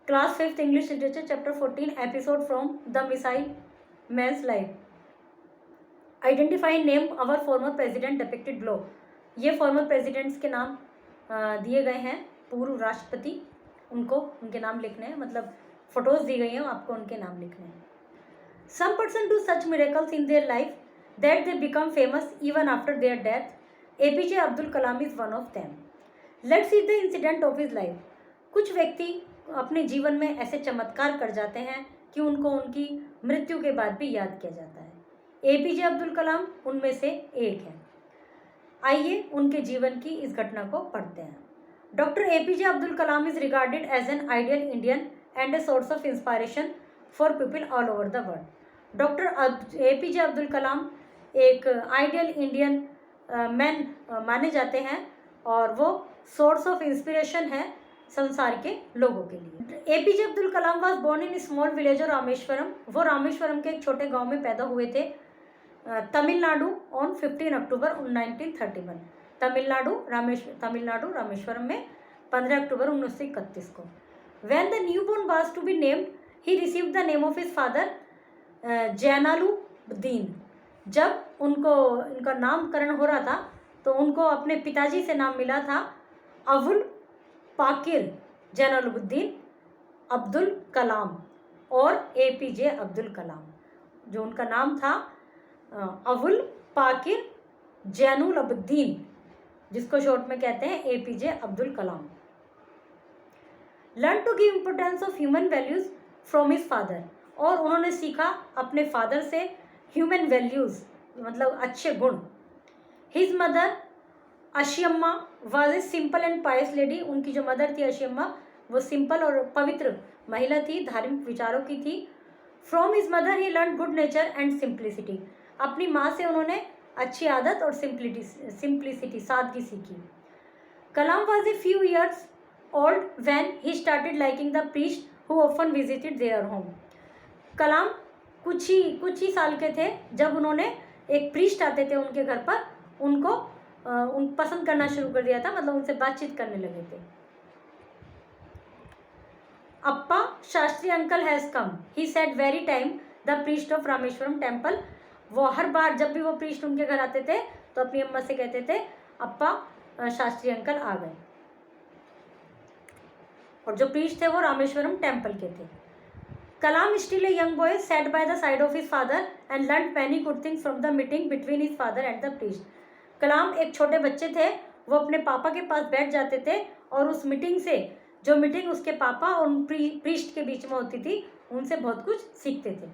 Class 5th English literature chapter 14 episode from the missile man's life. Identify name our former president depicted below. ये former presidents के नाम दिए गए हैं, पूर्व राष्ट्रपति, उनको उनके नाम लिखने हैं, मतलब फोटोज दी गई हैं, आपको उनके नाम लिखने हैं। Some person do such miracles in their life that they become famous even after their death. APJ Abdul Kalam is one of them. Let's see the incident of his life. कुछ व्यक्ति अपने जीवन में ऐसे चमत्कार कर जाते हैं कि उनको उनकी मृत्यु के बाद भी याद किया जाता है। एपीजे अब्दुल कलाम उनमें से एक है। आइए उनके जीवन की इस घटना को पढ़ते हैं। Doctor APJ Abdul Kalam is regarded as an ideal Indian and a source of inspiration for people all over the world. Doctor APJ Abdul Kalam एक आइडियल इंडियन मैन माने जाते हैं और वो सोर्स ऑफ इंस्पिरेशन है संसार के लोगों के लिए। APJ Abdul Kalam was born in small village of Rameswaram. वो रामेश्वरम के एक छोटे गांव में पैदा हुए थे, तमिलनाडु, ऑन 15 अक्टूबर 1931। तमिलनाडु रामेश्वरम में 15 अक्टूबर 1931 को। When the newborn was to be named he received the name of his father Jainulabdeen. जब इनका नामकरण हो रहा था तो उनको अपने पिताजी से नाम मिला था अबुल पाकिर जैनुलब्दीन अब्दुल कलाम और एपीजे अब्दुल कलाम। जो उनका नाम था अबुल पाकिर जैनुलब्दीन, जिसको शॉर्ट में कहते हैं APJ Abdul Kalam. Learn to give importance of human values from his father. और उन्होंने सीखा अपने फादर से ह्यूमन वैल्यूज, मतलब अच्छे गुण। His mother Ashiamma was a simple and pious lady. उनकी जो मदर थी अशियम्मा, वो सिंपल और पवित्र महिला थी, धार्मिक विचारों की थी। From his mother he learn good nature and simplicity. अपनी माँ से उन्होंने अच्छी आदत और सिंप्लिसिटी, सादगी सीखी। Kalam was a few years old when he started liking the priest who often visited their home. Kalam कुछ ही साल के थे जब उन्होंने एक प्रीस्ट आते थे उनके घर पर, उनको पसंद करना शुरू कर दिया था, मतलब उनसे बातचीत करने लगे थे। Appa Shastri uncle has come, he said every time the priest of Rameswaram temple. वो हर बार जब भी वो प्रीस्ट उनके घर आते थे तो अपनी अम्मा से कहते थे अप्पा शास्त्री अंकल आ गए। और जो प्रीस्ट थे वो रामेश्वरम टेम्पल के थे। Kalam still a young boy sat by the side of his father and learn many good things from the meeting between his father and the priest. Kalam एक छोटे बच्चे थे, वो अपने पापा के पास बैठ जाते थे और उस मीटिंग से, जो मीटिंग उसके पापा और प्रीस्ट के बीच में होती थी, उनसे बहुत कुछ सीखते थे।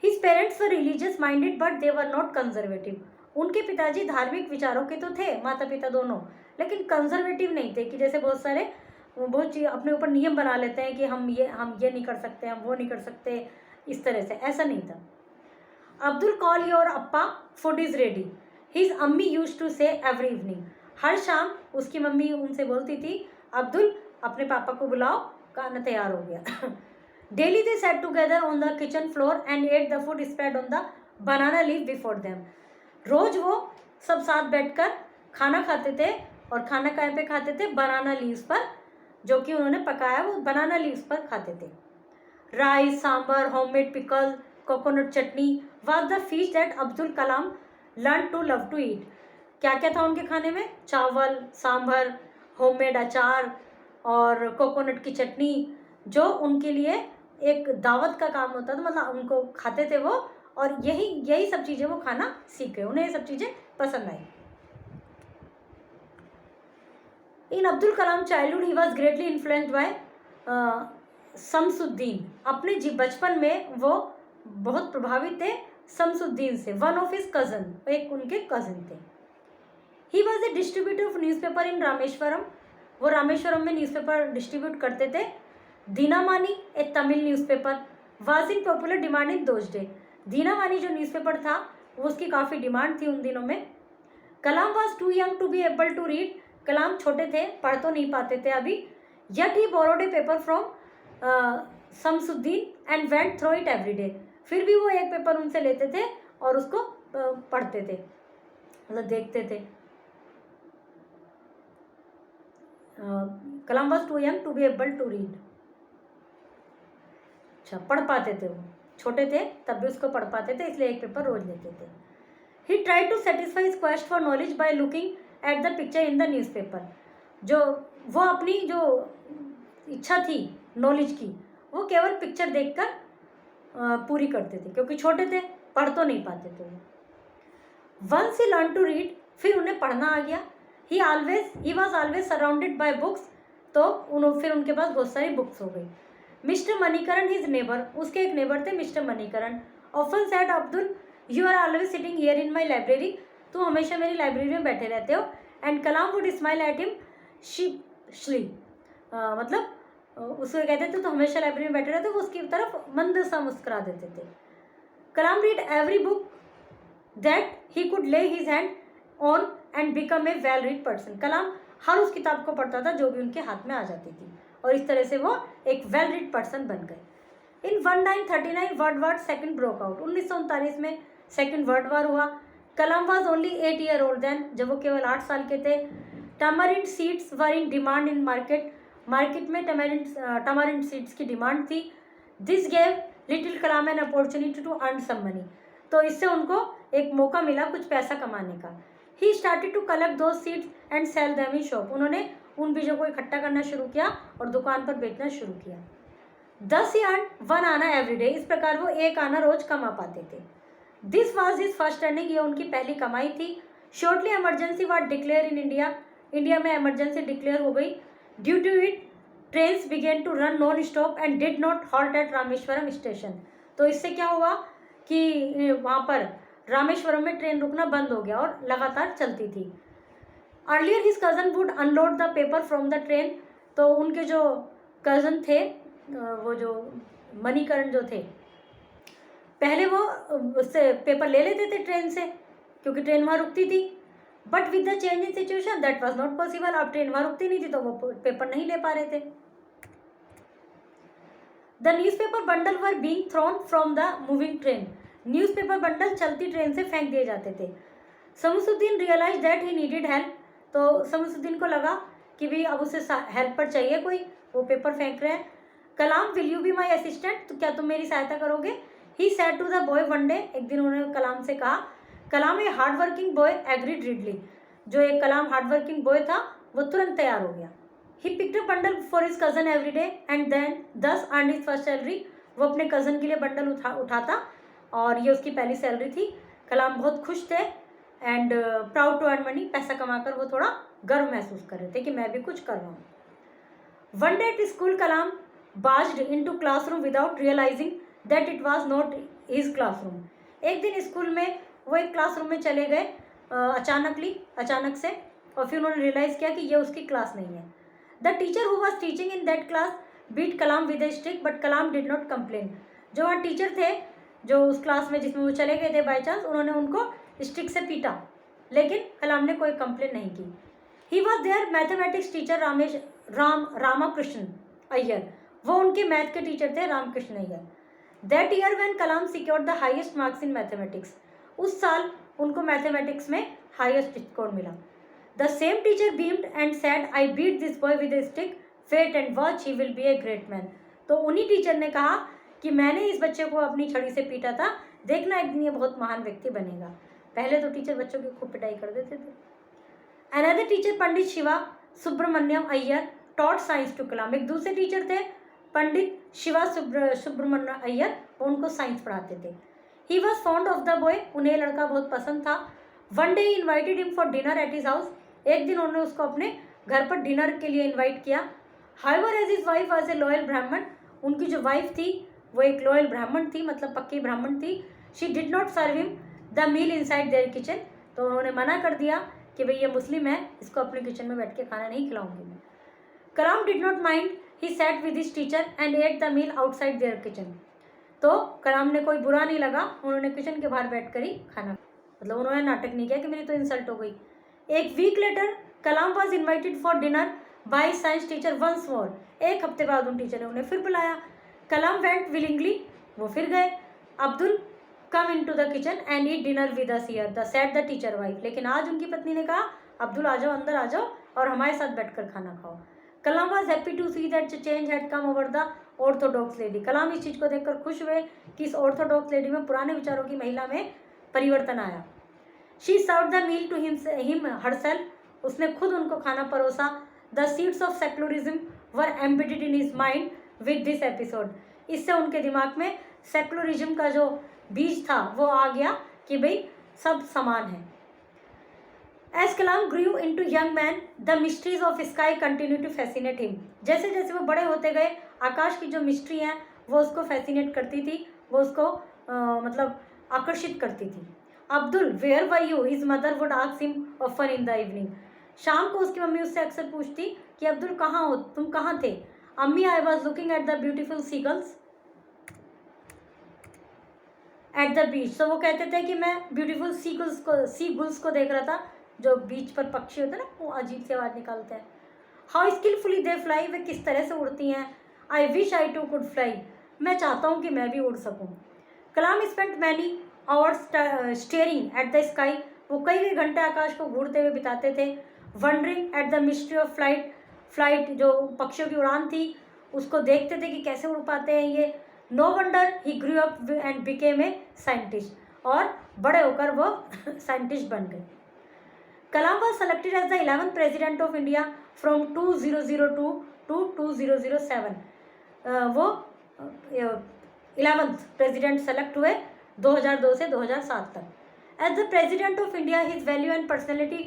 His parents were religious minded but they were not conservative. उनके पिताजी धार्मिक विचारों के तो थे, माता पिता दोनों, लेकिन कंजर्वेटिव नहीं थे कि जैसे बहुत सारे चीज़ अपने ऊपर नियम बना लेते हैं कि हम ये नहीं कर सकते, हम वो नहीं कर सकते, इस तरह से। ऐसा नहीं था। Abdul call your Appa, food is ready. His अम्मी यूज टू से एवरी इवनिंग। हर शाम उसकी मम्मी उनसे बोलती थी अब्दुल अपने पापा को बुलाओ, खाना तैयार हो गया। Daily they sat together on the kitchen floor and ate the food spread on the banana leaf before them. रोज वो सब साथ बैठकर खाना खाते थे, और खाना कहाँ पे खाते थे? बनाना लीव्स पर, जो कि उन्होंने पकाया वो बनाना लीव्स पर खाते थे। Rice, sambar, homemade pickle, coconut chutney was the feast that Abdul Kalam learn to love to eat. क्या क्या था उनके खाने में? चावल, सांभर, होममेड अचार और कोकोनट की चटनी, जो उनके लिए एक दावत का काम होता था, मतलब उनको खाते थे वो, और यही सब चीज़ें वो खाना सीख गए, उन्हें ये सब चीज़ें पसंद आई। In Abdul Kalam childhood he was greatly influenced by Shamsuddin. अपने बचपन में वो बहुत प्रभावित थे शमसुद्दीन से। वन ऑफ हिज कजन, एक उनके कजन थे। He was a distributor of newspaper in Rameswaram. वो रामेश्वरम में न्यूज़पेपर डिस्ट्रीब्यूट करते थे। Dinamani, a Tamil newspaper, was in popular demand in those day. Dinamani जो न्यूज़पेपर था वो उसकी काफ़ी डिमांड थी उन दिनों में। Kalam was too young to be able to read. Kalam छोटे थे, पढ़ तो नहीं पाते थे अभी। Yet he borrowed a paper from Shamsuddin and went through it every day. फिर भी वो एक पेपर उनसे लेते थे और उसको पढ़ते थे, मतलब देखते थे। Kalam was too young to be able to read. अच्छा, पढ़ पाते थे, वो छोटे थे तब भी उसको पढ़ पाते थे, इसलिए एक पेपर रोज लेते थे। He try to satisfy his quest for knowledge by looking at the picture in the newspaper. जो वो अपनी जो इच्छा थी नॉलेज की, वो केवल पिक्चर देखकर पूरी करते थे, क्योंकि छोटे थे, पढ़ तो नहीं पाते थे वो। Once he learn to read, फिर उन्हें पढ़ना आ गया। He was always surrounded by books, तो फिर उनके पास बहुत सारी बुक्स हो गई। मिस्टर मणिकरण हिज नेबर, उसके एक नेबर थे mister Manikaran. Often said Abdul, you are always sitting here in my library, तुम हमेशा मेरी लाइब्रेरी में बैठे रहते हो। And Kalam would smile at him sheepishly, मतलब उसको कहते थे तो हमेशा लाइब्रेरी में बैठे रहते, वो उसकी तरफ मंद सा मुस्कुरा देते थे। Kalam read every book that he could lay his hand on and become a well read person. Kalam हर उस किताब को पढ़ता था जो भी उनके हाथ में आ जाती थी, और इस तरह से वो एक वेल रीड पर्सन बन गए। In 1939 world war second broke out, 1939 में सेकेंड वर्ल्ड वार हुआ। Kalam was only 8 year old then, जब वो केवल 8 साल के थे। Tamarind seeds were in demand in market में टमारिंड सीड्स की डिमांड थी। This gave little Kalam an opportunity to earn some money, तो इससे उनको एक मौका मिला कुछ पैसा कमाने का। He started to collect those seeds and sell them in shop, उन्होंने उन बीजों को इकट्ठा करना शुरू किया और दुकान पर बेचना शुरू किया। 10 ही अर्न 1 आना एवरीडे, इस प्रकार वो 1 आना रोज कमा पाते थे। This was his first earning, ये उनकी पहली कमाई थी। Shortly emergency was declare in India, India में इमरजेंसी डिक्लेयर हो गई। Due to it trains began to run non stop and did not halt at Rameshwaram station, तो इससे क्या हुआ कि वहाँ पर रामेश्वरम में ट्रेन रुकना बंद हो गया और लगातार चलती थी। Earlier his cousin would unload the paper from the train, तो उनके जो कज़न थे, वो जो मणिकरण जो थे, पहले वो उससे पेपर ले लेते थे ट्रेन से, क्योंकि ट्रेन वहाँ रुकती थी। But with the change in situation that was not possible, अब ट्रेन वहाँ रुकती नहीं थी तो वो पेपर नहीं ले पा रहे थे। The newspaper bundle were being thrown from the moving train, newspaper bundle चलती ट्रेन से फेंक दिए जाते थे। Shamsuddin realize that he needed help, तो शमसुद्दीन को लगा कि भाई अब उसे हेल्पर चाहिए कोई, वो पेपर फेंक रहे हैं। Kalam, will you be my assistant, तो क्या तुम मेरी सहायता करोगे? He said to the boy one day, एक दिन उन्होंने कलाम से कहा। Kalam a hard working boy agreed readily, जो एक कलाम हार्ड वर्किंग बॉय था वो तुरंत तैयार हो गया। He picked a bundle for his cousin every day and then 10 earn his first salary, वो अपने कज़न के लिए बंडल उठाता और ये उसकी पहली सैलरी थी। कलाम बहुत खुश थे and proud to earn money, पैसा कमाकर वो थोड़ा गर्व महसूस कर रहे थे कि मैं भी कुछ कर रहा हूँ। One day at school Kalam barged into classroom without realising that it was not his classroom, एक दिन स्कूल में वो एक क्लासरूम में चले गए अचानक से, और फिर उन्होंने रियलाइज़ किया कि ये उसकी क्लास नहीं है। The teacher who was teaching in that class beat Kalam with a stick but Kalam did not complain, जो वहाँ टीचर थे जो उस क्लास में जिसमें वो चले गए थे बाई चांस, उन्होंने उनको स्टिक से पीटा, लेकिन कलाम ने कोई कंप्लेन नहीं की। He was there mathematics teacher Ramakrishna Iyer, वो उनके मैथ के टीचर थे Ramakrishna Iyer. That year when Kalam secured the highest marks in mathematics, उस साल उनको मैथमेटिक्स में हाईएस्ट स्कोर मिला। The same teacher beamed and said I beat this boy with a stick, fate and watch he will be a great man, तो उन्हीं teacher ने कहा कि मैंने इस बच्चे को अपनी छड़ी से पीटा था, देखना एक दिन ये बहुत महान व्यक्ति बनेगा। पहले तो टीचर बच्चों की खूब पिटाई कर देते थे। Another teacher Pandit Siva Subramania Iyer taught science to Kalam, एक दूसरे टीचर थे पंडित शिवा सुब्रमण्यम अय्यर, वो उनको साइंस पढ़ाते थे। He was fond of the boy, उन्हें लड़का बहुत पसंद था। One day invited him for dinner at his house, एक दिन उन्होंने उसको अपने घर पर डिनर के लिए इन्वाइट किया। However as his wife was a loyal Brahmin, उनकी जो वाइफ थी वो एक लॉयल ब्राह्मण थी, मतलब पक्की ब्राह्मण थी। She did not serve him the meal inside their kitchen, तो उन्होंने मना कर दिया कि भाई ये मुस्लिम है, इसको अपने किचन में बैठ के खाना नहीं खिलाऊंगी मैं। Kalam did not mind, he sat with his teacher and ate the meal outside their kitchen, तो कलाम ने कोई बुरा नहीं लगा, उन्होंने किचन के बाहर बैठ कर ही खाना, मतलब उन्होंने नाटक नहीं किया कि मेरी तो इंसल्ट हो गई। एक week later Kalam was invited for dinner by science teacher once more, एक हफ्ते बाद उन टीचर ने उन्हें फिर बुलाया। कलाम वेंट विलिंगली, वो फिर गए। Abdul come into the kitchen and eat dinner with us here the said the teacher wife, लेकिन आज उनकी पत्नी ने कहा अब्दुल आ जाओ, अंदर आ जाओ और हमारे साथ बैठकर खाना खाओ। Kalam was happy to see that change had come over the orthodox lady. Kalam इस चीज़ को देखकर खुश हुए कि इस ऑर्थोडॉक्स लेडी में, पुराने विचारों की महिला में परिवर्तन आया। She serve the meal to him herself, उसने खुद उनको खाना परोसा। The seeds of secularism were embedded in his mind with this episode. इससे उनके दिमाग में सेक्युलरिज्म का जो बीज था वो आ गया कि भाई सब समान है। As Kalam grew into young man, the mysteries of sky continued to fascinate him. जैसे जैसे वो बड़े होते गए, आकाश की जो मिस्ट्री है वो उसको फैसिनेट करती थी, वो उसको मतलब आकर्षित करती थी। Abdul, where were you? His mother would ask him often in the evening. शाम को उसकी मम्मी उससे अक्सर पूछती कि अब्दुल कहाँ हो, तुम कहाँ थे? अम्मी, I was looking at the beautiful seagulls at the beach. तो वो कहते थे कि मैं ब्यूटीफुल सी गुल्स को देख रहा था, जो बीच पर पक्षी होते हैं ना, वो अजीब सी आवाज़ निकालते हैं। हाउ स्किलफुली दे फ्लाई, वे किस तरह से उड़ती हैं। I wish I too could fly, मैं चाहता हूँ कि मैं भी उड़ सकूँ। Kalam spent many hours staring at the sky, वो कई घंटे आकाश को घूरते हुए बिताते थे। Wondering at the mystery of flight, जो पक्षियों की उड़ान थी उसको देखते थे कि कैसे उड़ पाते हैं ये। No wonder he grew up and became a scientist, और बड़े होकर वो साइंटिस्ट बन गए। कलाम was selected as the 11th president of India from 2002 to 2007। वो 11th president सेलेक्ट हुए 2002 से 2007 तक। As the president of India, his value and personality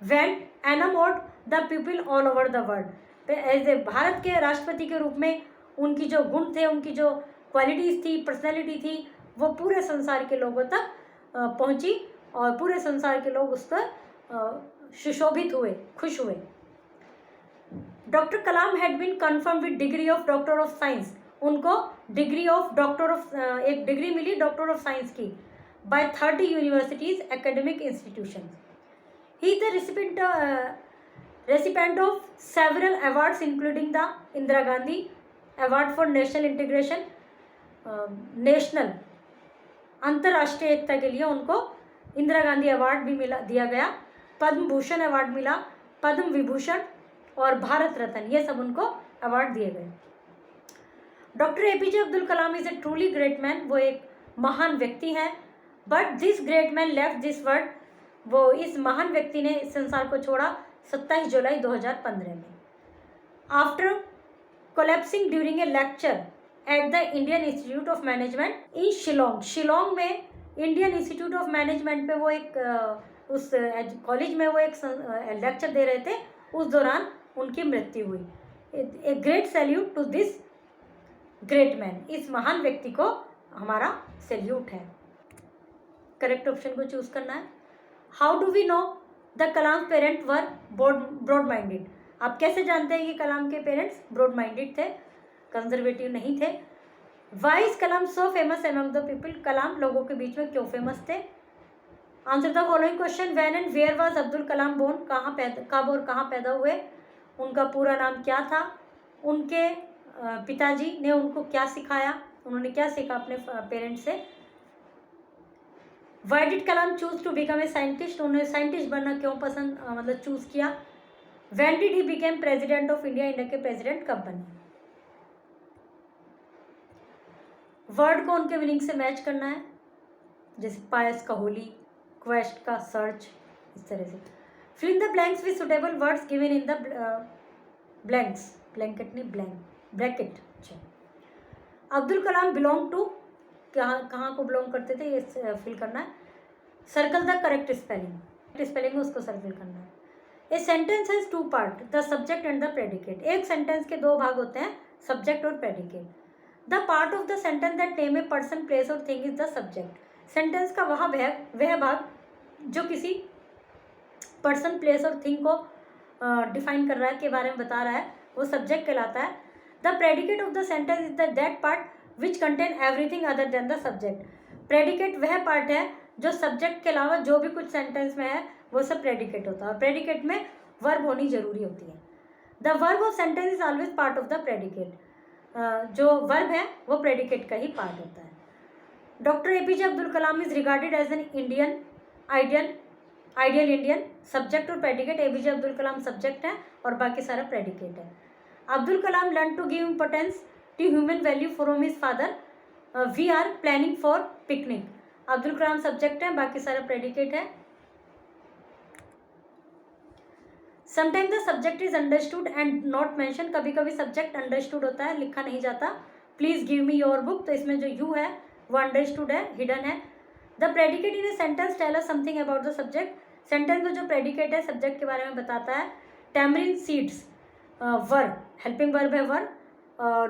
went enamored the people all over the world। As a Bharat के राष्ट्रपति के रूप में उनकी जो गुण थे, उनकी जो क्वालिटीज़ थी, पर्सनैलिटी थी, वो पूरे संसार के लोगों तक पहुंची और पूरे संसार के लोग उस पर सुशोभित हुए, खुश हुए। Doctor Kalam had been confirm with degree of doctor of science, उनको डिग्री ऑफ डॉक्टर ऑफ एक डिग्री मिली डॉक्टर ऑफ साइंस की by 30 universities academic institution. He is the recipient of several awards including the Indira Gandhi Award for National Integration, national अंतर्राष्ट्रीय एकता के लिए उनको Indira Gandhi award भी दिया गया। पद्म भूषण अवार्ड मिला, पद्म विभूषण और भारत रत्न, ये सब उनको अवार्ड दिए गए। Doctor APJ Abdul Kalam is a truly great man, वो एक महान व्यक्ति हैं। But this great man left this world, वो इस महान व्यक्ति ने इस संसार को छोड़ा 27 जुलाई 2015 में। After collapsing during a lecture at the Indian Institute of Management in Shillong, Shillong में इंडियन इंस्टीट्यूट ऑफ मैनेजमेंट पे वो एक उस कॉलेज में वो एक लेक्चर दे रहे थे, उस दौरान उनकी मृत्यु हुई। A great salute to this great man, इस महान व्यक्ति को हमारा सैल्यूट है। करेक्ट ऑप्शन को चूज करना है। How do we know the Kalam parent were broad minded, आप कैसे जानते हैं कि कलाम के पेरेंट्स ब्रॉड माइंडेड थे, कंजर्वेटिव नहीं थे। Why is Kalam so famous among the people, Kalam लोगों के बीच में क्यों फेमस थे। Answer the following question, when and where was Abdul Kalam born, कब और कहाँ पैदा हुए, उनका पूरा नाम क्या था, उनके पिताजी ने उनको क्या सिखाया, उन्होंने क्या सीखा अपने पेरेंट्स से। Why did Kalam choose to become a scientist, उन्होंने साइंटिस्ट बनना क्यों पसंद मतलब चूज किया। When did he became president of India, India के प्रेसिडेंट कब बने। वर्ड को उनके मीनिंग से मैच करना है, जैसे पायस का होली, क्वेस्ट का सर्च, इस तरह से। Fill in the blanks with suitable words given in the blanks, blanket नहीं ब्रैकेट। अच्छा, अब्दुल कलाम बिलोंग टू, कहाँ को बिलोंग करते थे, ये फिल करना है। सर्कल द करेक्ट स्पेलिंग में उसको सर्कल करना है। A sentence has two part, the subject and the predicate, एक सेंटेंस के दो भाग होते हैं, सब्जेक्ट और predicate. The part of the sentence that name a person place और thing is the subject, sentence का वह भाग जो किसी पर्सन प्लेस और थिंग को डिफाइन कर रहा है, के बारे में बता रहा है, वो सब्जेक्ट कहलाता है। The predicate of the sentence is that part which contain everything other than the subject, predicate वह पार्ट है जो सब्जेक्ट के अलावा जो भी कुछ सेंटेंस में है वो सब प्रेडिकेट होता है, और प्रेडिकेट में वर्ब होनी जरूरी होती है। The verb of sentence is always part of the predicate, जो वर्ब है वो प्रेडिकेट का ही पार्ट होता है। Doctor APJ Abdul Kalam is regarded as an Indian ideal Indian, subject और प्रेडिकेट, एपीजे अब्दुल कलाम सब्जेक्ट है और बाकी सारा प्रेडिकेट है। Abdul Kalam learn to give importance to human value from his father. We are planning for picnic. Abdul Kalam subject है, बाकी सारा प्रेडिकेट है. Sometime the subject is understood and not mention. कभी कभी सब्जेक्ट अंडरस्टूड होता है, लिखा नहीं जाता. Please give me your book. तो इसमें जो यू है वो अंडरस्टूड है, हिडन है. The predicate in a sentence tell us something about the subject. Sentence में जो प्रेडिकेट है सब्जेक्ट के बारे में बताता है. Tamarind seeds were, helping verb है were.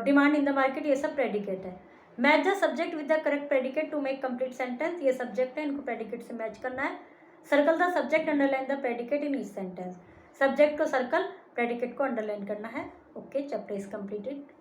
Demand in the market, ये सब प्रेडिकेट है. Match the subject with the correct predicate to make complete sentence. ये सब्जेक्ट है, इनको प्रेडिकेट से मैच करना है. Circle the subject, underline the predicate in each sentence. Subject को सर्कल, प्रेडिकेट को अंडरलाइन करना है. Okay, chapter is completed.